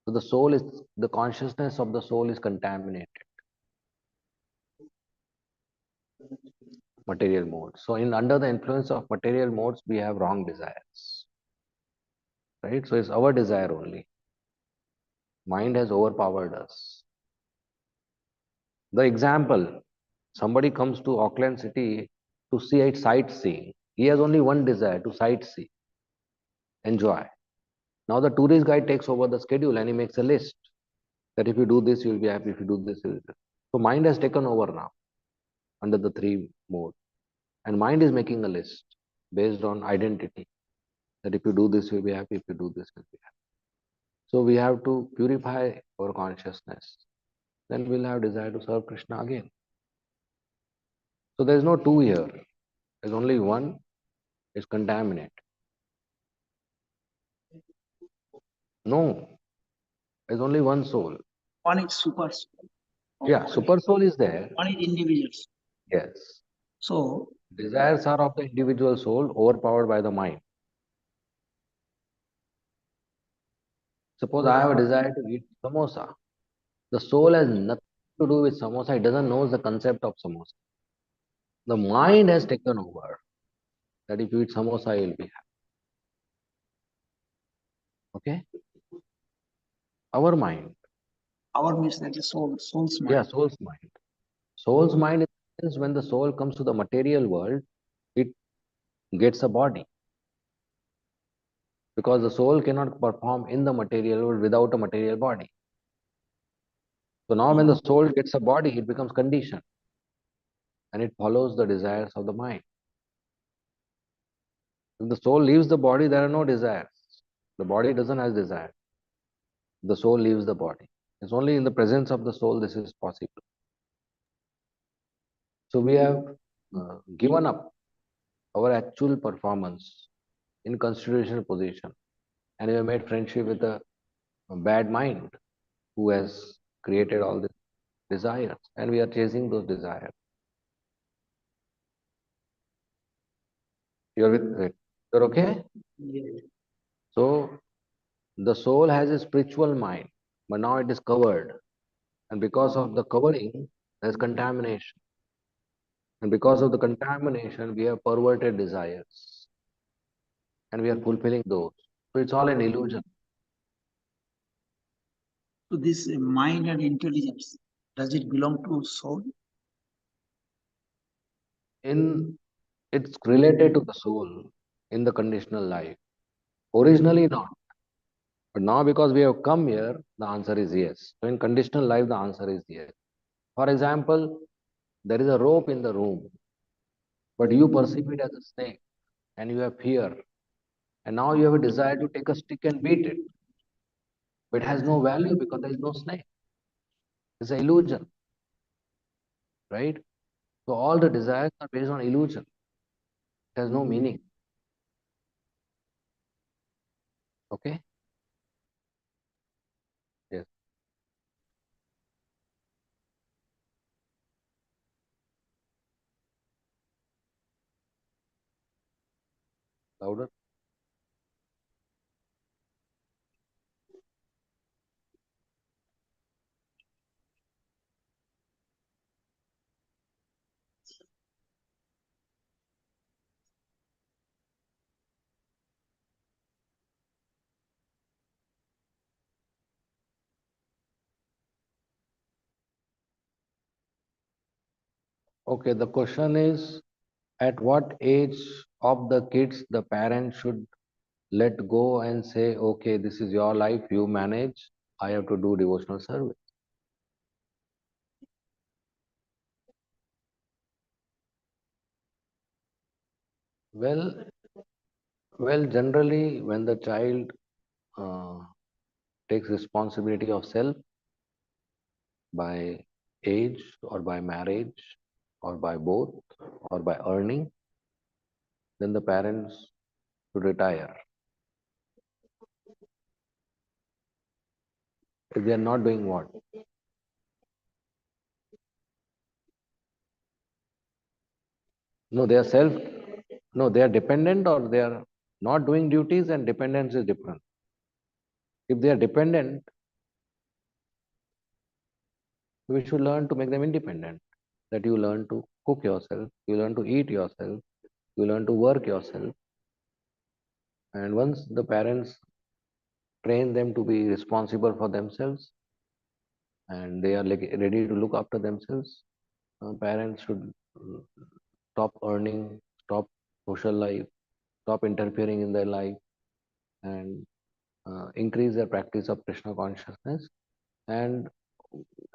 So the soul is the consciousness of the soul is contaminated, material mode. So in under the influence of material modes, we have wrong desires, right? So it's our desire only. Mind has overpowered us. The example: somebody comes to Auckland City to see it sightseeing. He has only one desire, to sightsee. enjoy. Now the tourist guide takes over the schedule and he makes a list that if you do this, you'll be happy. If you do this, you'll be happy. So mind has taken over now under the three mode. And mind is making a list based on identity that if you do this, you'll be happy. If you do this, you'll be happy. So we have to purify our consciousness. Then we'll have desire to serve Krishna again. So there's no two here. There's only one. It's contaminate. No, there's only one soul. One is super soul. Yeah, super soul is there. One is individual soul. Yes. So Desires are of the individual soul overpowered by the mind. Suppose I have a desire to eat samosa. The soul has nothing to do with samosa. It doesn't know the concept of samosa. The mind has taken over that if you eat samosa, you'll be happy. Okay? Our mind. our means that is soul's mind. Yeah, soul's mind. Soul's mind is when the soul comes to the material world, it gets a body. Because the soul cannot perform in the material world without a material body. So now when the soul gets a body, it becomes conditioned and it follows the desires of the mind. If the soul leaves the body, there are no desires. The body doesn't have desire. The soul leaves the body. It's only in the presence of the soul this is possible. So we have given up our actual performance in constitutional position and we have made friendship with a bad mind who has created all these desires and we are chasing those desires. You're with it. You're okay? Yeah. So the soul has a spiritual mind, but now it is covered. And because of the covering, there's contamination. And because of the contamination, we have perverted desires. And we are fulfilling those. So it's all an illusion. So this mind and intelligence, does it belong to soul? In it's related to the soul in the conditional life. Originally not. But now because we have come here, the answer is yes. So in conditional life, the answer is yes. For example, there is a rope in the room, but you perceive it as a snake and you have fear. And now you have a desire to take a stick and beat it. But it has no value because there is no snake. It's an illusion, right? So all the desires are based on illusion. It has no meaning. Okay? Yes. Louder. Okay, the question is at what age of the kids the parent should let go and say, okay, this is your life, you manage, I have to do devotional service. Well, well, generally, when the child uh, takes responsibility of self by age or by marriage or by both or by earning, then the parents should retire. If they are not doing what? No, they are self, no, they are dependent or they are not doing duties and dependence is different. If they are dependent, we should learn to make them independent. That you learn to cook yourself, you learn to eat yourself, you learn to work yourself. And once the parents train them to be responsible for themselves and they are ready to look after themselves, parents should stop earning, stop social life, stop interfering in their life, and increase their practice of Krishna consciousness. And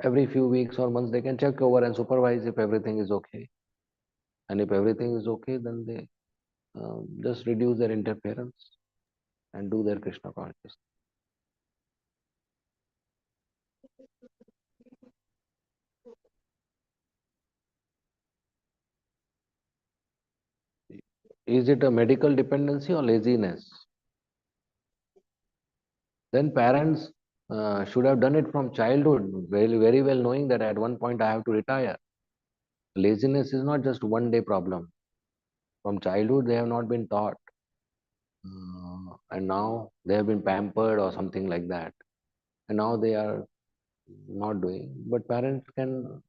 every few weeks or months, they can check over and supervise if everything is okay. And if everything is okay, then they just reduce their interference and do their Krishna consciousness. Is it a medical dependency or laziness? Then parents should have done it from childhood, very, very well knowing that at one point I have to retire. Laziness is not just one day problem. From childhood, they have not been taught. And now they have been pampered or something like that. And now they are not doing. But parents can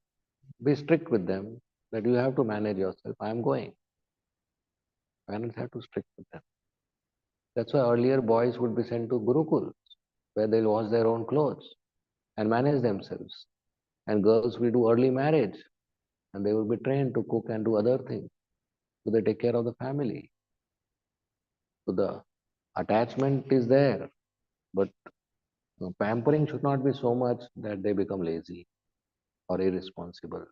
be strict with them that you have to manage yourself. I am going. Parents have to strict with them. That's why earlier boys would be sent to Gurukul, where they'll wash their own clothes and manage themselves. And girls will do early marriage and they will be trained to cook and do other things. So they take care of the family. So the attachment is there, but pampering should not be so much that they become lazy or irresponsible.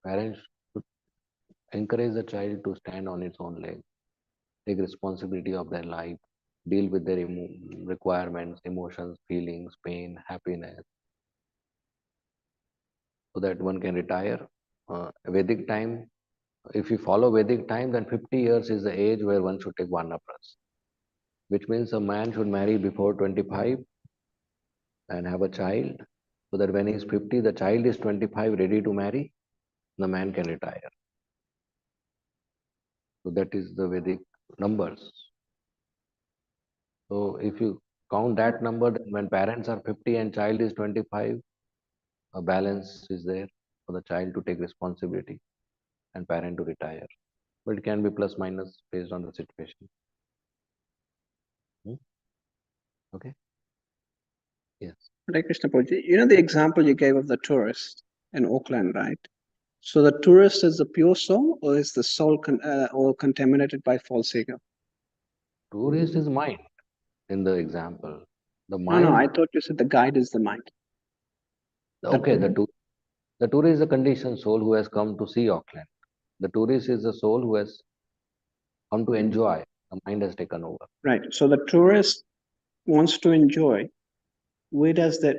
Parents should encourage the child to stand on its own legs, take responsibility of their life, deal with their requirements, emotions, feelings, pain, happiness, so that one can retire. Vedic time, if you follow Vedic time, then 50 years is the age where one should take Vanaprastha, which means a man should marry before 25 and have a child, so that when he is 50, the child is 25, ready to marry, the man can retire. So that is the Vedic numbers. So if you count that number, then when parents are 50 and child is 25, a balance is there for the child to take responsibility and parent to retire. But it can be plus minus based on the situation. Hmm? Okay. Yes. Hare Krishna Prabhuji, you know the example you gave of the tourist in Auckland, right? So the tourist is the pure soul, or is the soul or contaminated by false ego? Tourist is mind in the example. The No, I mind, thought you said the guide is the mind. okay, the tourist is a conditioned soul who has come to see Auckland. The tourist is the soul who has come to enjoy. The mind has taken over. Right. So the tourist wants to enjoy. Where does that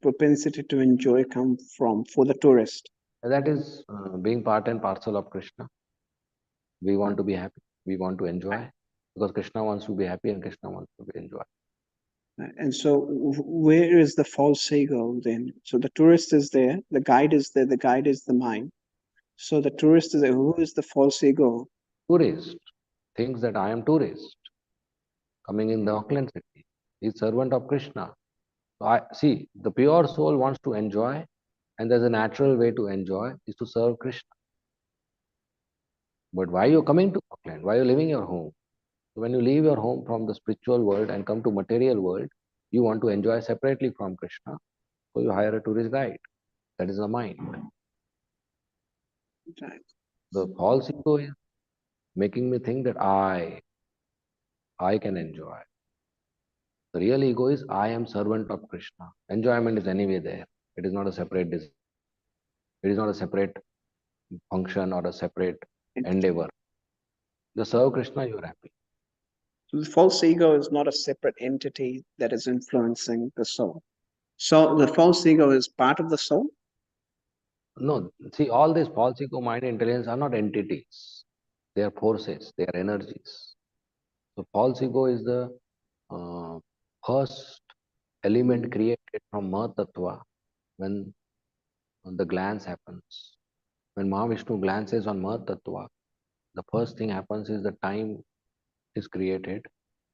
propensity to enjoy come from for the tourist? That is being part and parcel of Krishna. We want to be happy. We want to enjoy because Krishna wants to be happy and Krishna wants to be enjoy. And so, where is the false ego then? So the tourist is there, the guide is there, the guide is the mind. So the tourist is there. Who is the false ego? Tourist thinks that I am tourist coming in the Auckland city. He's servant of Krishna. So I see the pure soul wants to enjoy, and there's a natural way to enjoy is to serve Krishna. But why you coming to Auckland? Why you leaving your home? So when you leave your home from the spiritual world and come to material world, you want to enjoy separately from Krishna. So you hire a tourist guide. That is the mind. Right. The false ego is making me think that I can enjoy. The real ego is I am servant of Krishna. Enjoyment is anyway there. It is not a separate desire. It is not a separate function or a separate endeavor. Just serve Krishna, you are happy. So the false ego is not a separate entity that is influencing the soul. So the false ego is part of the soul? No, see, all these false ego, mind, intelligence are not entities. They are forces, they are energies. So false ego is the uh, first element created from Mahatattva when the glance happens. When Mahavishnu glances on Mahatattva, the first thing happens is the time is created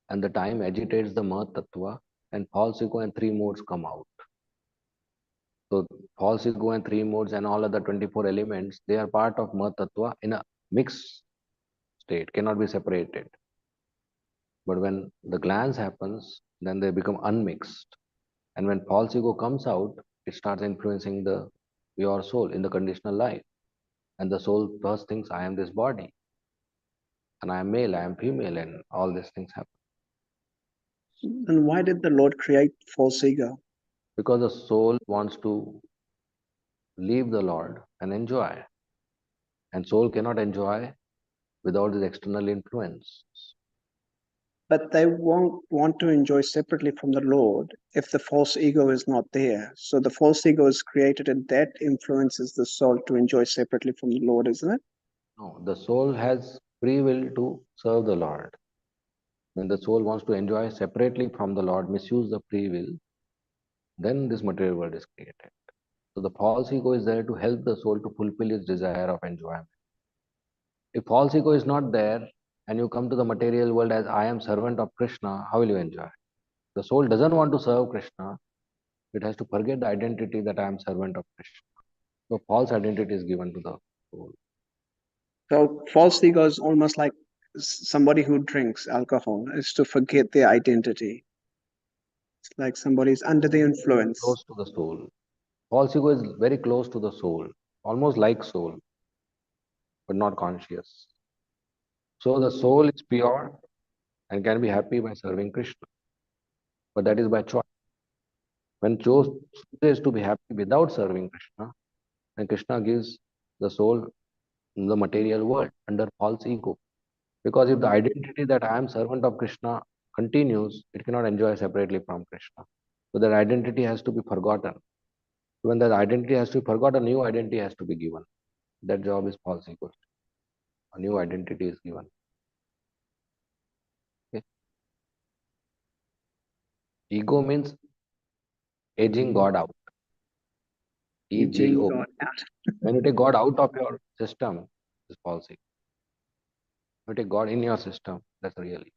and the time agitates the Mahatattva and false ego and three modes come out. So false ego and three modes and all other 24 elements, they are part of Mahatattva in a mixed state, cannot be separated. But when the glance happens, then they become unmixed. And when false ego comes out, it starts influencing the pure soul in the conditional life. And the soul first thinks, I am this body, and I am male, I am female, and all these things happen. Then why did the Lord create false ego? Because the soul wants to leave the Lord and enjoy. And soul cannot enjoy without this external influence. But they won't want to enjoy separately from the Lord if the false ego is not there. So the false ego is created and that influences the soul to enjoy separately from the Lord, isn't it? No, the soul has free will to serve the Lord. When the soul wants to enjoy separately from the Lord, misuse the free will, then this material world is created. So the false ego is there to help the soul to fulfill its desire of enjoyment. If false ego is not there and you come to the material world as I am servant of Krishna, how will you enjoy? The soul doesn't want to serve Krishna. It has to forget the identity that I am servant of Krishna. So false identity is given to the soul. So false ego is almost like somebody who drinks alcohol is to forget their identity. It's like somebody's under the influence. Close to the soul. False ego is very close to the soul, almost like soul, but not conscious. So the soul is pure and can be happy by serving Krishna, but that is by choice. When chooses to be happy without serving Krishna, then Krishna gives the soul the material world under false ego. Because if the identity that I am servant of Krishna continues, it cannot enjoy separately from Krishna. So that identity has to be forgotten. So when that identity has to be forgotten, a new identity has to be given. That job is false ego. A new identity is given. Okay. Ego means edging God out. Eugene EGO. got out. When you take God out of your system, it's false ego. When you take God in your system, that's real ego.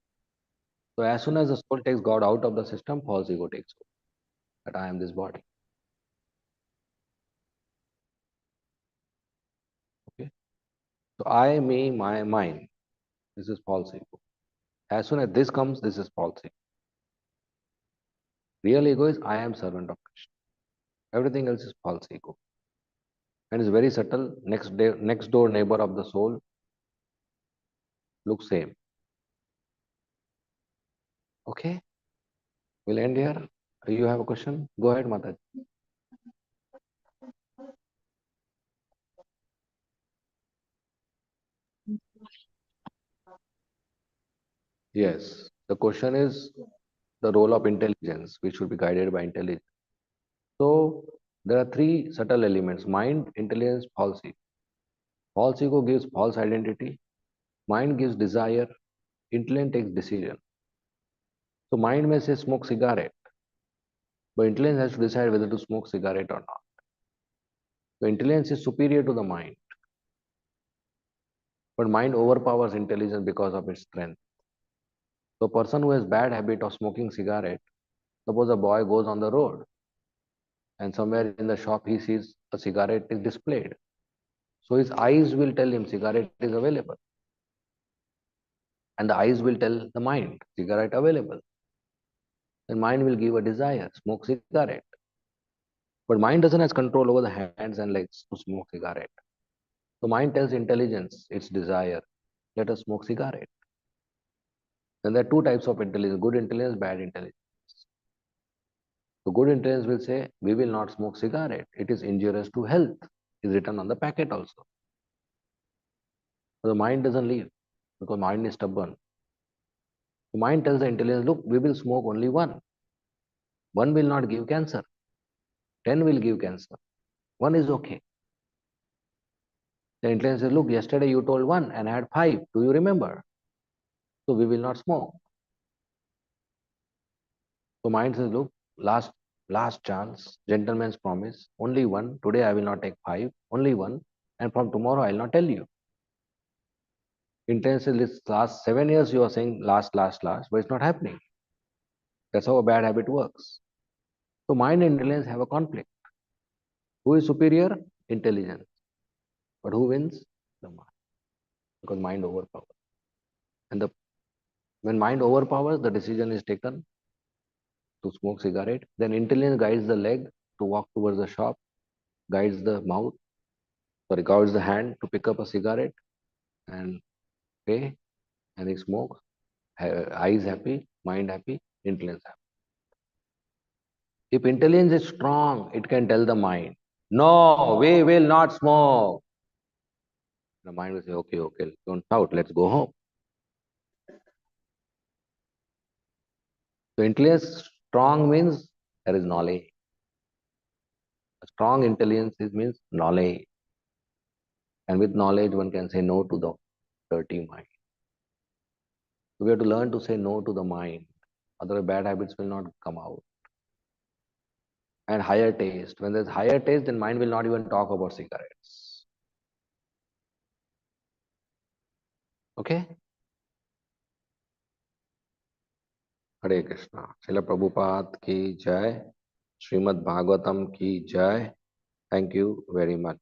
So as soon as the soul takes God out of the system, false ego takes over. That I am this body. Okay. So I, me, my, mine. This is false ego. As soon as this comes, this is false ego. Real ego is I am servant of Krishna. Everything else is false ego. And it's very subtle. Next door neighbor of the soul looks same. Okay. We'll end here. You have a question? Go ahead, Mataji. Yes. The question is the role of intelligence. We should be guided by intelligence. So there are three subtle elements: mind, intelligence, false ego. False ego gives false identity. Mind gives desire. Intelligence takes decision. So mind may say smoke cigarette, but intelligence has to decide whether to smoke cigarette or not. So intelligence is superior to the mind, but mind overpowers intelligence because of its strength. So a person who has bad habit of smoking cigarette, suppose a boy goes on the road and somewhere in the shop he sees a cigarette is displayed. So his eyes will tell him cigarette is available. And the eyes will tell the mind cigarette available. Then mind will give a desire, smoke cigarette. But mind doesn't have control over the hands and legs to smoke cigarette. So mind tells intelligence, its desire, let us smoke cigarette. Then there are two types of intelligence, good intelligence, bad intelligence. So good intelligence will say, we will not smoke cigarette. It is injurious to health. Is written on the packet also. So the mind doesn't leave because mind is stubborn. The mind tells the intelligence, look, we will smoke only one. One will not give cancer. 10 will give cancer. One is okay. The intelligence says, look, yesterday you told one and I had five. Do you remember? So we will not smoke. So mind says, look, last chance, gentleman's promise, only one. Today I will not take five, only one. And from tomorrow I will not tell you. Intelligence says, last 7 years you are saying last, but it's not happening. That's how a bad habit works. So mind and intelligence have a conflict. Who is superior? Intelligence. But who wins? The mind. Because mind overpowers. And when mind overpowers, the decision is taken to smoke cigarette. Then intelligence guides the leg to walk towards the shop, guides the mouth, guides the hand to pick up a cigarette and pay, and he smokes. Eyes happy, mind happy. intelligence happens. If intelligence is strong, it can tell the mind, no, we will not smoke. The mind will say, okay, okay, don't shout, let's go home. So intelligence strong means there is knowledge. A strong intelligence means knowledge. And with knowledge, one can say no to the dirty mind. So we have to learn to say no to the mind. Otherwise, bad habits will not come out. And higher taste. When there's higher taste, then mind will not even talk about cigarettes. Okay? Hare Krishna. Srila Prabhupada ki jai. Srimad Bhagavatam ki jai. Thank you very much.